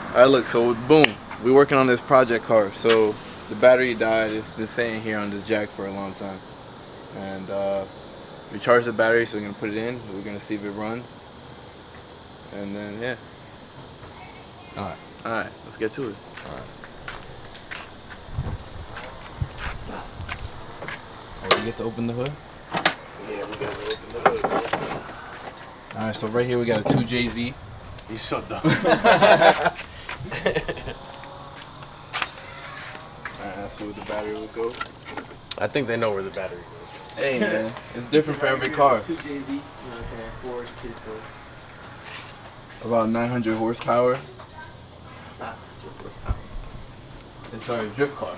Alright, look, so boom, we're working on this project car. So the battery died. It's been sitting here on this jack for a long time. And we charged the battery, so we're gonna put it in. We're gonna see if it runs. And then yeah. Alright, let's get to it. Alright. Oh, we get to open the hood? Yeah, we gotta open the hood. Alright, so right here we got a 2JZ. You so dumb. Alright, that's where the battery will go. I think they know where the battery goes. Hey man, it's different for every car. 2JZ, you know what I'm saying? 4 pistols. About 900 horsepower. It's our drift car.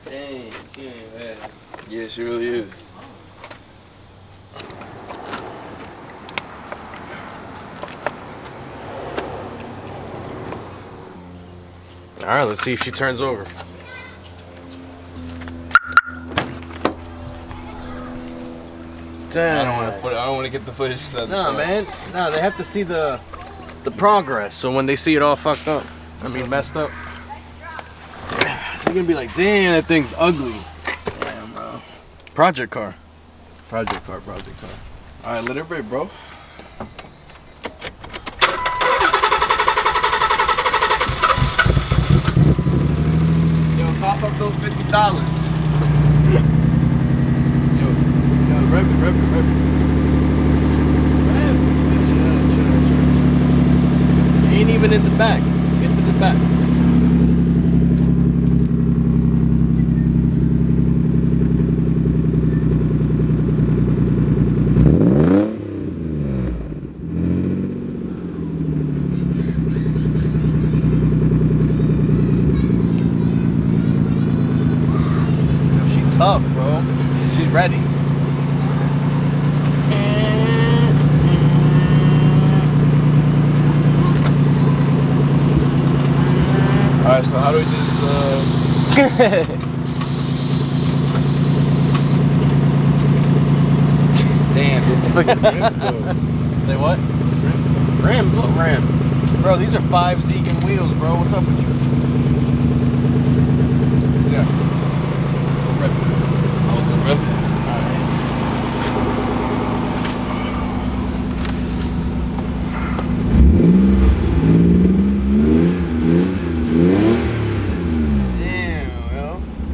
Dang, she ain't bad. Yeah, she really is. All right, let's see if she turns over. Damn. I don't want to get the footage. No, man. No, they have to see the progress. So when they see it all fucked up, I mean messed up, they're gonna be like, "Damn, that thing's ugly." Damn, bro. Project car. Project car. All right, let it rip, bro. Yo, cough up those $50. Yo, rev it. Ain't even in the back. Get to the back. She's tough, bro. She's ready. Alright, so how do we do this? Damn, this fucking rims though. Say what? Rims? What rims? Bro, these are 5 Zegan wheels, bro. What's up with you? Yeah. Rip it. Oh, rip it.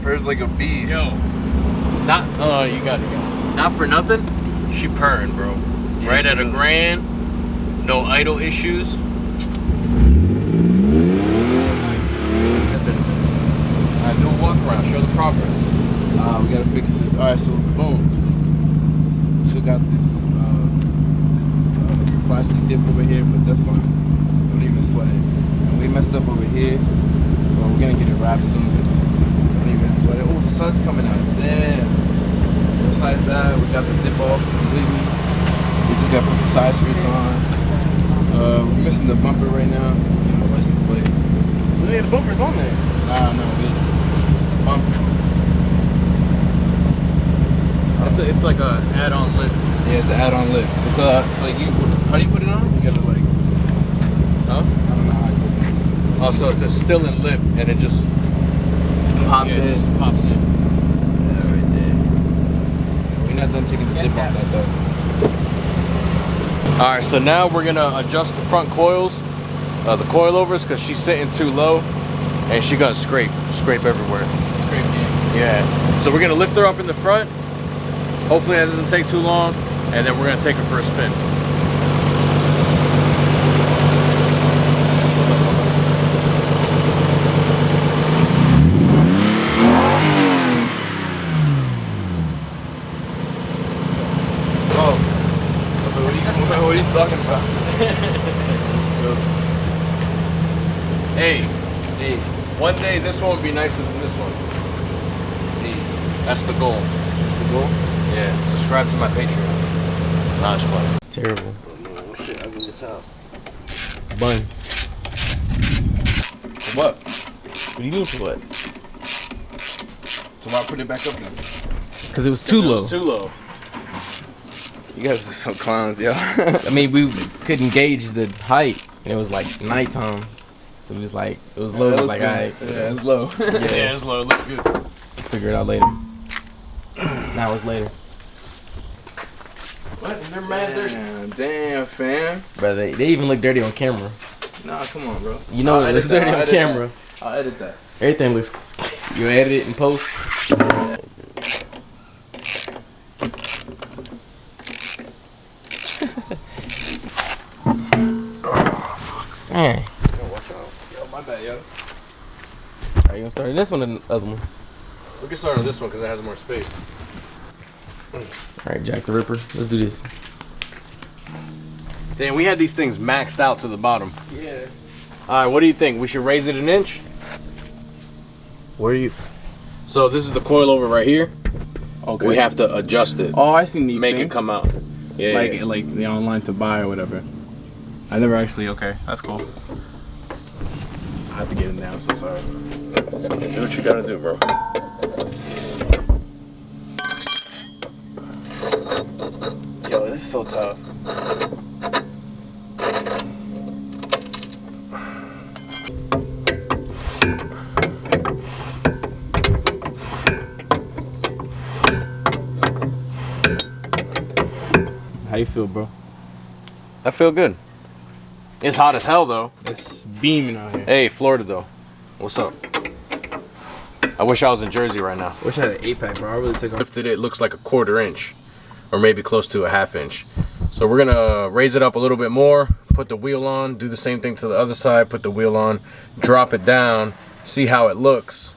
Purr's like a beast. Yo. Not, you got it. Not for nothing, she purring, bro. Yeah, right at really. $1,000. No idle issues. Alright, do a walk around. Show the progress. We gotta fix this. Alright, so boom. Still got this plastic dip over here, but that's fine. Don't even sweat it. And we messed up over here. Well, we're gonna get it wrapped soon. Don't even sweat it. Oh, the sun's coming out. Damn. Besides that, we got the dip off completely. We just gotta put the side skirts on. We're missing the bumper right now. You know, license plate. Yeah, the bumper's on there. No, bumper. It's like a add-on lip. Yeah, it's an add-on lip. It's like you. How do you put it on? You gotta like. Huh? I don't know how you put it on. Oh, so it's a still-in lip, and it just Pops in. Just pops in. Yeah, right there. We're not done taking the dip off that though. All right, so now we're gonna adjust the front coils, the coilovers, because she's sitting too low, and she's gonna scrape everywhere. Scrape in. Yeah. So we're gonna lift her up in the front. Hopefully that doesn't take too long, and then we're gonna take her for a spin. Oh. What are you talking about? Hey, Hey. one day this one will be nicer than this one. Hey. That's the goal. That's the goal? Yeah. Subscribe to my Patreon. Nah, it's fun. It's terrible. Oh shit, I moved this out. Buns. For what? What do you mean for what? So why put it back up then? Because it was too low. It's too low. You guys are some clowns, yo. I mean, we couldn't gauge the height. It was like nighttime, so it was like low. It was like, alright, yeah, it's low. yeah, it's low. It looks good. Figure it out later. Now it's later. What? They're mad dirty. Damn, fam. Bro, they even look dirty on camera. Nah, come on, bro. You know it looks dirty on camera. I'll edit that. Everything looks. You edit it and post. Dang. Yo, watch out. Yo, my bad, yo. Alright, you gonna start on this one or the other one? We can start on this one because it has more space. Alright, Jack the Ripper. Let's do this. Damn, we had these things maxed out to the bottom. Yeah. Alright, what do you think? We should raise it an inch? Where are you? So this is the coilover right here. Okay. We have to adjust it. Oh, I seen these Make things. it come out. Yeah. Like they're online to buy or whatever. I never actually. Okay, that's cool. I have to get in there. I'm so sorry. Do what you gotta do, bro. Yo, this is so tough. How you feel, bro? I feel good. It's hot as hell though. It's beaming out here. Hey, Florida though. What's up? I wish I was in Jersey right now. Wish I had an 8-pack, bro. I really take off. Lifted it looks like a 1/4 inch or maybe close to a 1/2 inch. So we're gonna raise it up a little bit more, put the wheel on, do the same thing to the other side, put the wheel on, drop it down, see how it looks,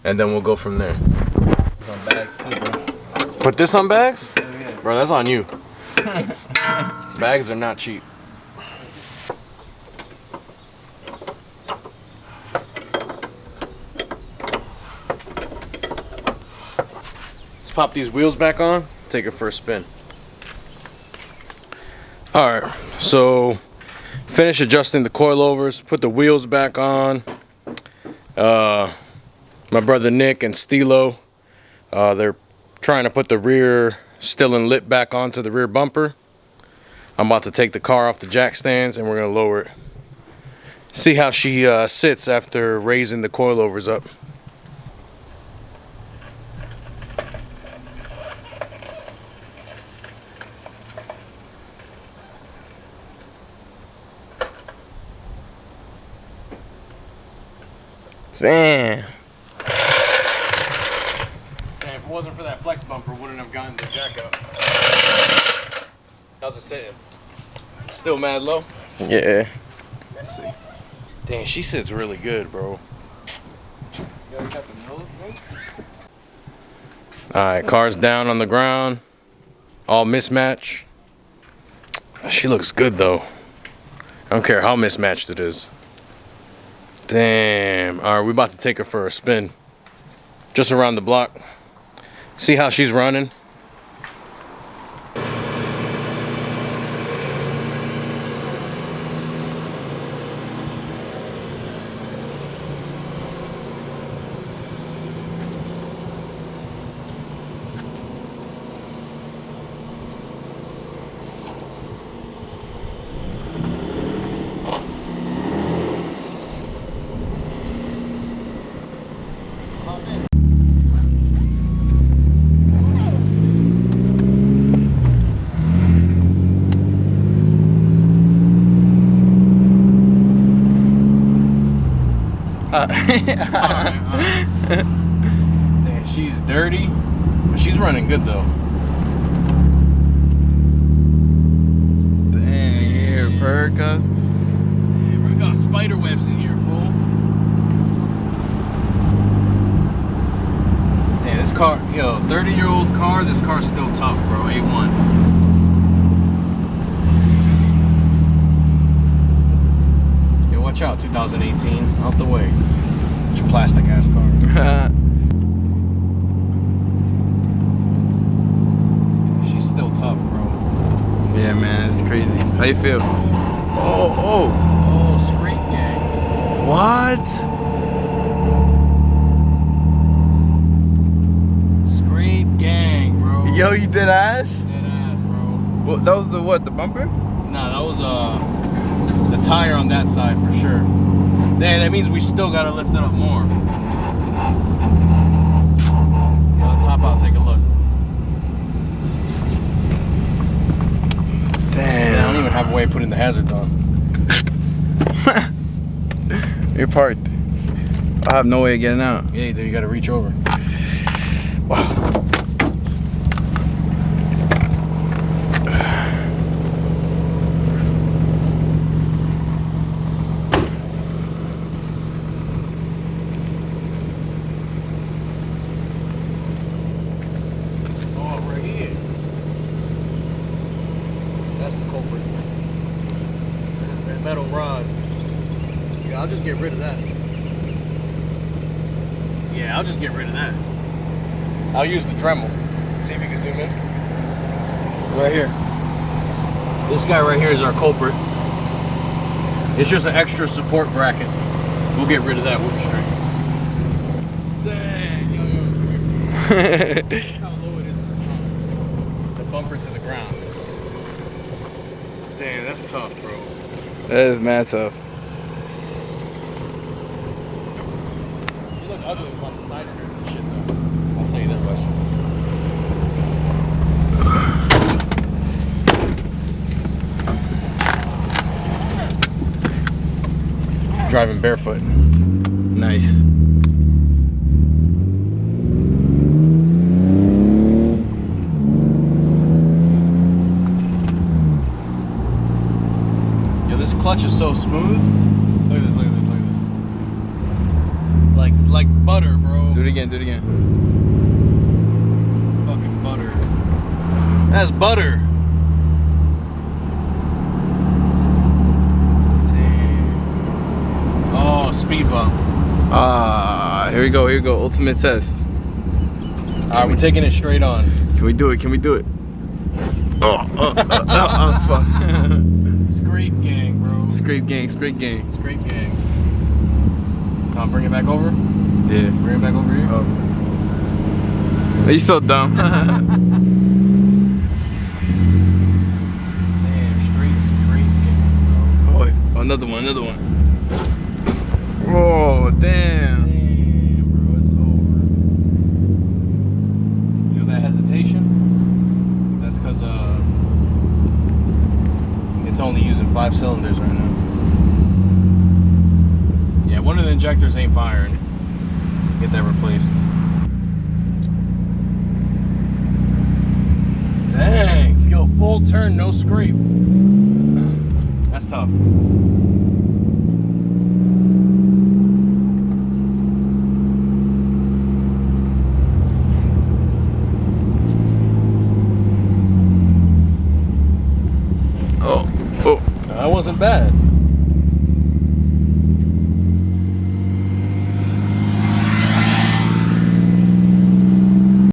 and then we'll go from there. It's on bags too, bro. Put this on bags? Oh, yeah. Bro, that's on you. Bags are not cheap. Let's pop these wheels back on, take it for a spin. Alright, so finish adjusting the coilovers, put the wheels back on. My brother Nick and Stilo, they're trying to put the rear still and lip back onto the rear bumper. I'm about to take the car off the jack stands and we're gonna lower it. See how she sits after raising the coilovers up. Damn. And if it wasn't for that flex bumper, wouldn't have gotten the jack up. How's it sitting? Still mad low? Yeah. Let's see. Dang, she sits really good, bro. Yo, you got the nose, bro? Alright, car's down on the ground. All mismatch. She looks good though. I don't care how mismatched it is. Damn. Alright, we're about to take her for a spin. Just around the block. See how she's running. Damn, she's dirty, but she's running good though. Dang, you hear a purr, cuz? Damn, we got spider webs in here, fool. Damn, this car, yo, 30-year-old car, this car's still tough, bro. A1. Yo, watch out, 2018. Out the way. It's your plastic ass car. She's still tough, bro. Yeah, man, it's crazy. How you feel? Oh, scrape gang. What? Scrape gang, bro. Yo, you did ass? Dead ass, bro. Well, that was the what? The bumper? Nah, that was the tire on that side for sure. Damn, that means we still gotta lift it up more. Let's hop out, take a look. Damn. I don't even have a way of putting the hazards on. You're parked. I have no way of getting out. Yeah, you gotta reach over. Wow. Oh, right here. That's the culprit. That metal rod. Yeah, I'll just get rid of that. Yeah, I'll just get rid of that. I'll use the Dremel. See if you can zoom in. Right here. This guy right here is our culprit. It's just an extra support bracket. We'll get rid of that. We'll be straight. Dang, yo. Look how low it is in the front. The bumper to the ground. Damn, that's tough, bro. That is mad tough. You look ugly on the side skirts and shit, though. I'll tell you that much. Driving barefoot. Nice. Yo, this clutch is so smooth. Look at this, look at this, look at this. Like butter, bro. Do it again, do it again. Fucking butter. That's butter. Damn. Oh, speed bump. Ah, here we go, here we go. Ultimate test. Alright, we're taking it straight on. Can we do it? Can we do it? Oh, fuck. Scrape gang, bro. Scrape gang, scrape gang. Scrape gang. Tom, bring it back over. Yeah. Bring it back over here. Oh. You so dumb. Damn, straight scrape gang, bro. Oh, another one, another one. Oh, damn. Damn, bro, it's over. Feel that hesitation? That's because it's only using 5 cylinders right now. Yeah, one of the injectors ain't firing. Get that replaced. Dang, yo, full turn, no scrape. That's tough. Oh. That wasn't bad.